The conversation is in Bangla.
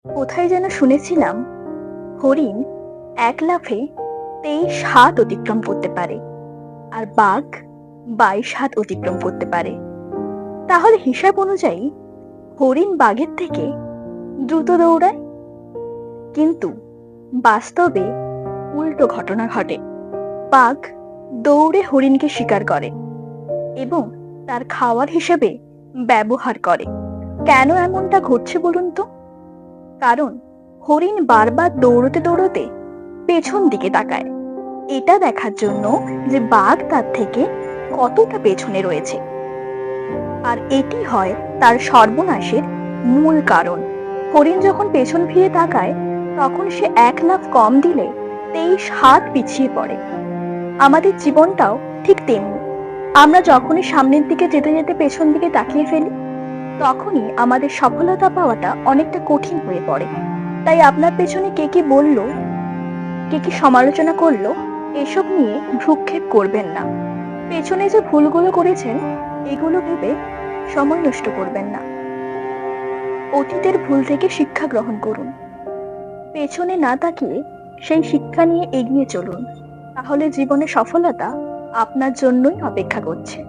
কোথায় যেন শুনেছিলাম হরিণ এক লাফে 23 হাত অতিক্রম করতে পারে, আর বাঘ 22 হাত অতিক্রম করতে পারে। তাহলে হিসাব অনুযায়ী হরিণ বাঘের থেকে দ্রুত দৌড়ায়, কিন্তু বাস্তবে উল্টো ঘটনা ঘটে। বাঘ দৌড়ে হরিণকে শিকার করে এবং তার খাওয়ার হিসেবে ব্যবহার করে। কেন এমনটা ঘটছে বলুন তো? কারণ হরিণ বারবার দৌড়তে দৌড়তে পেছন দিকে তাকায়, এটা দেখার জন্য যে বাঘ তার থেকে কতটা পেছনে রয়েছে। আর এটি হয় তার সর্বনাশের মূল কারণ। হরিণ যখন পেছন ফিরে তাকায়, তখন সে এক লাফ কম দিলে 23 হাত পিছিয়ে পড়ে। আমাদের জীবনটাও ঠিক তেমনি। আমরা যখনই সামনের দিকে যেতে যেতে পেছন দিকে তাকিয়ে ফেলি, তখনই আমাদের সফলতা পাওয়াটা অনেকটা কঠিন হয়ে পড়ে। তাই আপনার পেছনে কে কি বলল, কে কি সমালোচনা করলো, এসব নিয়ে ভ্রুক্ষেপ করবেন না। পেছনে যে ভুলগুলো করেছেন, এগুলো ভেবে সময় নষ্ট করবেন না। অতীতের ভুল থেকে শিক্ষা গ্রহণ করুন, পেছনে না তাকিয়ে সেই শিক্ষা নিয়ে এগিয়ে চলুন। তাহলে জীবনে সফলতা আপনার জন্যই অপেক্ষা করছে।